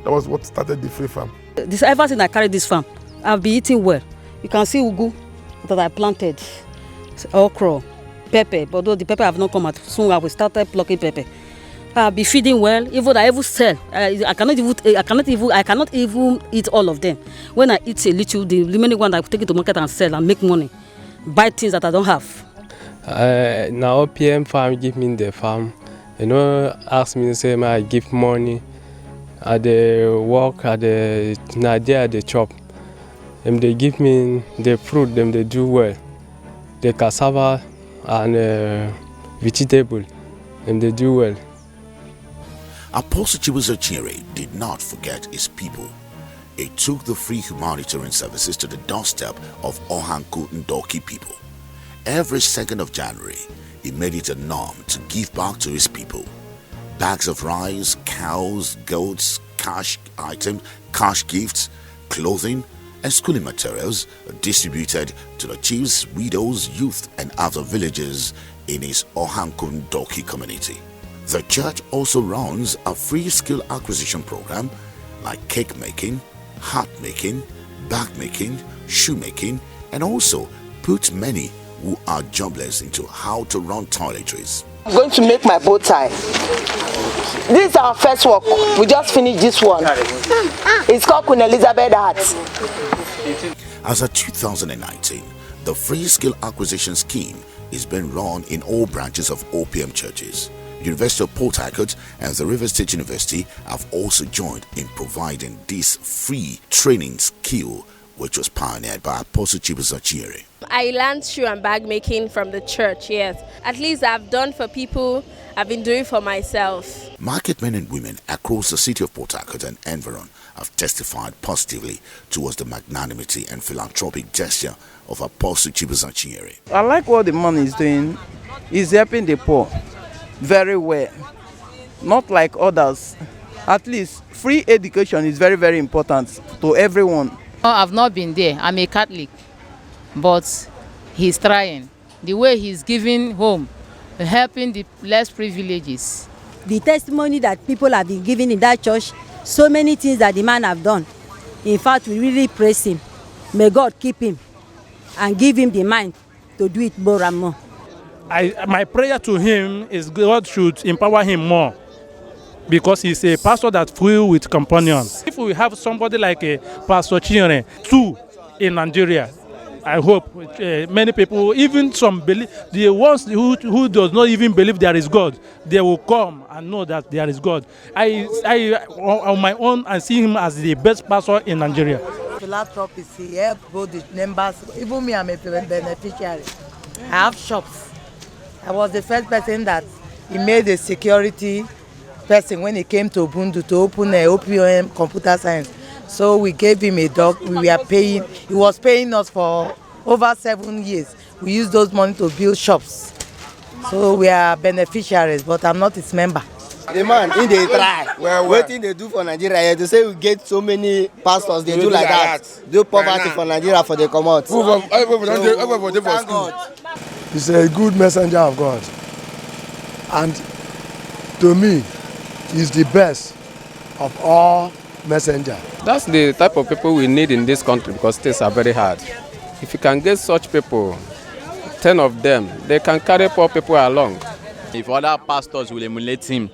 That was what started the free farm. Ever since I carried this farm, I've been eating well. You can see ugu that I planted, okra, pepper. But though the pepper have not come out, soon I will start plucking pepper. I'll be feeding well. Even I even sell. I cannot even eat all of them. When I eat a little, the remaining one I take it to market and sell and make money, buy things that I don't have. Now OPM farm give me the farm. Ask me to say I give money. At the work at the shop. They give me the fruit, they do well. The cassava and vegetable, they do well. Apostle Chibuzo did not forget his people. He took the free humanitarian services to the doorstep of Ohanku Ndoki people. Every 2nd of January, he made it a norm to give back to his people. Bags of rice, cows, goats, cash items, cash gifts, clothing, and schooling materials are distributed to the chiefs, widows, youth, and other villagers in his Ohankun Doki community. The church also runs a free skill acquisition program like cake making, hat making, bag making, shoe making, and also puts many who are jobless into how to run toiletries. I'm going to make my bow tie. This is our first work. We just finished this one. It's called Queen Elizabeth Hat. As of 2019, the Free Skill Acquisition Scheme is being run in all branches of OPM churches. University of Port Harcourt and the River State University have also joined in providing this free training skill, which was pioneered by Apostle Chibuzo Chiere. I learned shoe and bag making from the church, yes. At least I've done for people, I've been doing for myself. Market men and women across the city of Port Harcourt and environ have testified positively towards the magnanimity and philanthropic gesture of Apostle Chibuzo Chiere. I like what the man is doing. He's helping the poor very well. Not like others. At least free education is very, very important to everyone. I've not been there. I'm a Catholic. But he's trying. The way he's giving home, helping the less privileges. The testimony that people have been giving in that church, so many things that the man have done. In fact, we really praise him. May God keep him and give him the mind to do it more and more. My prayer to him is God should empower him more, because he's a pastor that's filled with companions. If we have somebody like a Pastor Chiere too in Nigeria, I hope many people, even some believe, the ones who does not even believe there is God, they will come and know that there is God. I on my own, I see him as the best pastor in Nigeria. Philanthropist, he helps both the members. Even me, I'm a beneficiary. I have shops. I was the first person that he made a security person when he came to Ubuntu to open a OPM computer science. So we gave him a dog. We were paying. He was paying us for over 7 years. We used those money to build shops. So we are beneficiaries, but I'm not his member. The man, in they try. What thing they do for Nigeria? They say we get so many pastors. They do like that. Do poverty for Nigeria for the commot. Thank God. He's a good messenger of God, and to me, he's the best of all messengers. That's the type of people we need in this country, because things are very hard. If you can get such people, 10 of them, they can carry poor people along. If other pastors will emulate him,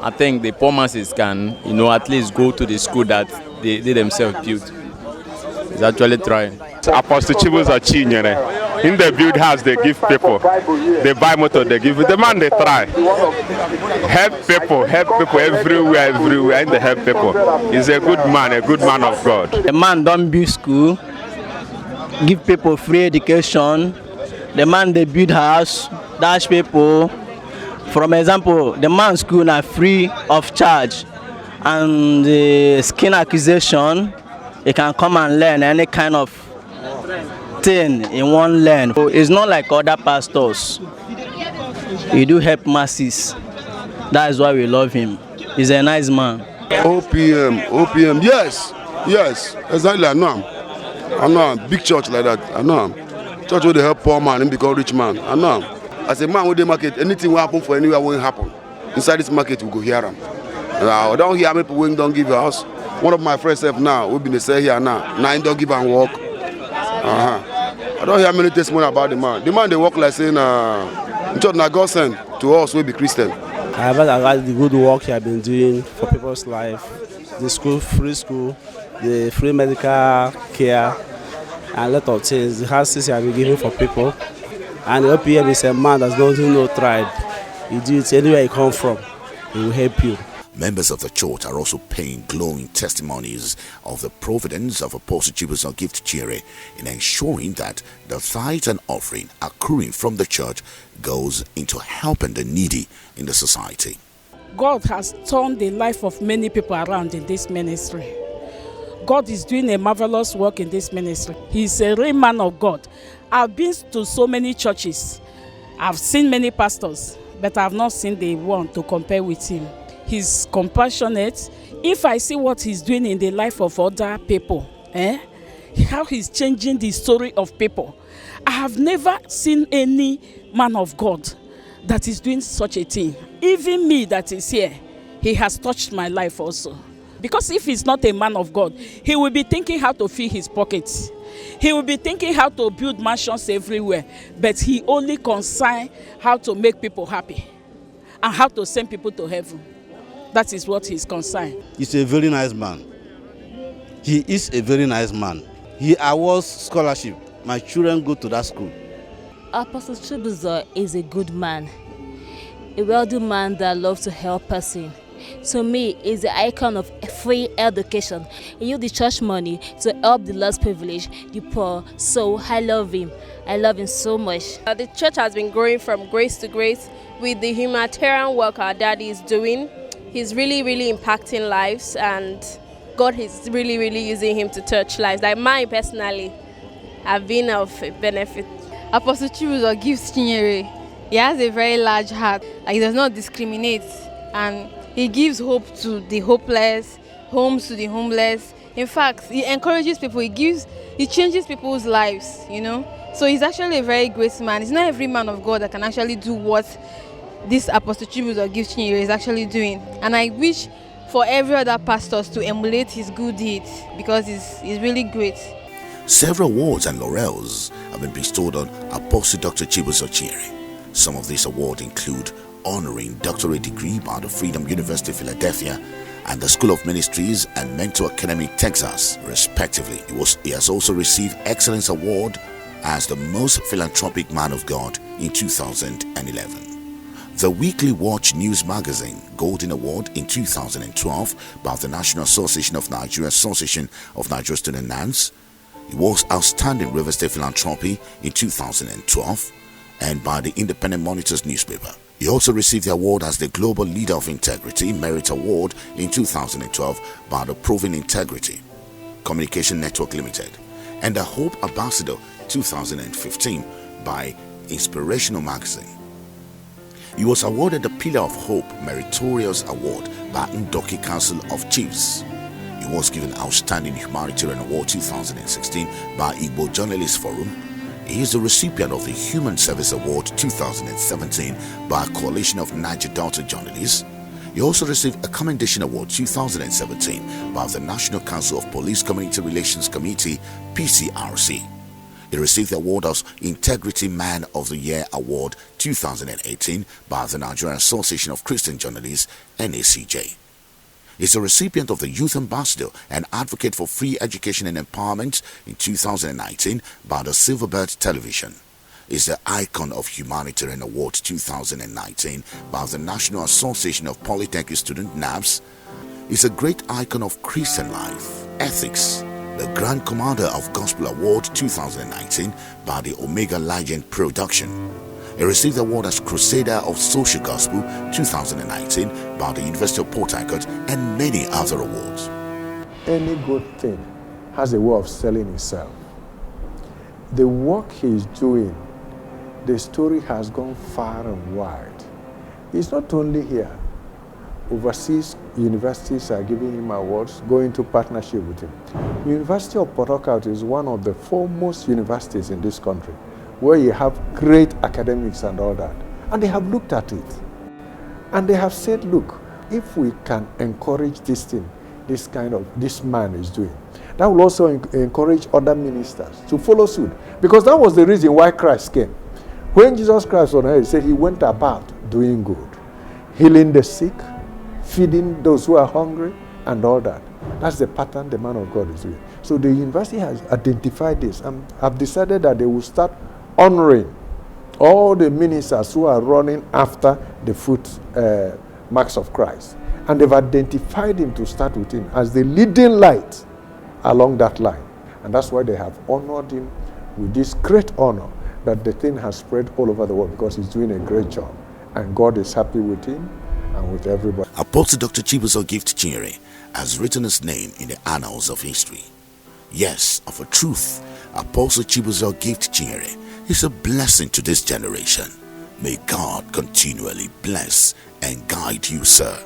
I think the poor masses can, at least go to the school that they themselves built. He's actually trying. Apostle Chibuzo Chiere. In the build house, they give people. They buy motor, they give. The man, they try. Help people everywhere, and they help people. He's a good man of God. The man don't build school, give people free education. The man, they build house, dash people. For example, the man's school are free of charge. And the skin acquisition, you can come and learn any kind of thing in one land. So it's not like other pastors. He do help masses. That is why we love him. He's a nice man. OPM, yes, exactly. I know him. Big church like that. I know him. Church where they help poor man and become rich man. I know him. As a man with the market, anything will happen for anywhere won't happen. Inside this market, we go hear him. I don't hear people when don't give a house. One of my friends have now, we've been say here now. Nine don't give and walk. I don't hear many testimony about the man. The man they work like saying, church na God sent to us, we be Christian. I like the good work he has been doing for people's life. The school, free school, the free medical care, and a lot of things. The houses he has been giving for people. And the OPM is a man that doesn't know tribe. He do it anywhere he come from. He will help you. Members of the church are also paying glowing testimonies of the providence of Apostle Chibuzo Gift Chiere in ensuring that the tithe and offering accruing from the church goes into helping the needy in the society. God has turned the life of many people around in this ministry. God is doing a marvelous work in this ministry. He's a real man of God. I've been to so many churches. I've seen many pastors, but I've not seen the one to compare with him. He's compassionate. If I see what he's doing in the life of other people, how he's changing the story of people, I have never seen any man of God that is doing such a thing. Even me that is here, he has touched my life also. Because if he's not a man of God, he will be thinking how to fill his pockets. He will be thinking how to build mansions everywhere. But he only concerned how to make people happy. and how to send people to heaven. That is what he's concerned. He's a very nice man. He is a very nice man. He awards scholarship. My children go to that school. Apostle Chibuzo is a good man, a wealthy man that loves to help person. To me, he's the icon of free education. He used the church money to help the less privileged, the poor. So I love him. I love him so much. The church has been growing from grace to grace with the humanitarian work our daddy is doing. He's really, really impacting lives, and God is really, really using him to touch lives. Like mine personally, I've been of benefit. Apostle Chibuzo gives Chinyere. He has a very large heart. Like, he does not discriminate, and he gives hope to the hopeless, homes to the homeless. In fact, he encourages people. He changes people's lives. So he's actually a very great man. It's not every man of God that can actually do what this Apostle Chibuzo gives Chinyere is actually doing. And I wish for every other pastors to emulate his good deeds, because he's really great. Several awards and laurels have been bestowed on Apostle Dr. Chibuzo Chinyere. Some of these awards include honoring doctorate degree by the Freedom University of Philadelphia and the School of Ministries and Mentor Academy, Texas, respectively. He has also received Excellence Award as the most philanthropic man of God in 2011. The Weekly Watch News Magazine Golden Award in 2012 by the National Association of Nigeria Association of Nigeria Student NANS. He was Outstanding River State Philanthropy in 2012 and by the Independent Monitors newspaper. He also received the award as the Global Leader of Integrity Merit Award in 2012 by the Proving Integrity Communication Network Limited and the Hope Ambassador 2015 by Inspirational Magazine. He was awarded the Pillar of Hope Meritorious Award by Ndoki Council of Chiefs. He was given Outstanding Humanitarian Award 2016 by Igbo Journalist Forum. He is the recipient of the Human Service Award 2017 by a coalition of Niger Delta journalists. He also received a Commendation Award 2017 by the National Council of Police Community Relations Committee, PCRC. He received the award as Integrity Man of the Year Award 2018 by the Nigerian Association of Christian Journalists, NACJ. He is a recipient of the Youth Ambassador and Advocate for Free Education and Empowerment in 2019 by the Silverbird Television. He is the Icon of Humanitarian Award 2019 by the National Association of Polytechnic Students, NABS. He is a great icon of Christian life, ethics, the Grand Commander of Gospel Award 2019 by the Omega Legend Production. He received the award as Crusader of Social Gospel 2019 by the University of Port Harcourt and many other awards. Any good thing has a way of selling itself. The work he's doing, the story has gone far and wide. It's not only here. Overseas universities are giving him awards, going into partnership with him. University of Port Harcourt is one of the foremost universities in this country, where you have great academics and all that. And they have looked at it. And they have said, look, if we can encourage this thing, this man is doing, that will also encourage other ministers to follow suit. Because that was the reason why Christ came. When Jesus Christ was on earth, he said he went about doing good, healing the sick, feeding those who are hungry, and all that. That's the pattern the man of God is doing. So the university has identified this and have decided that they will start honoring all the ministers who are running after the footmarks of Christ. And they've identified him to start with him as the leading light along that line. And that's why they have honored him with this great honor that the thing has spread all over the world, because he's doing a great job. And God is happy with him and with everybody. Apostle Dr. Chibuzo Gift Chinyere has written his name in the annals of history. Yes, of a truth, Apostle Chibuzo Gift Chinyere is a blessing to this generation. May God continually bless and guide you, sir.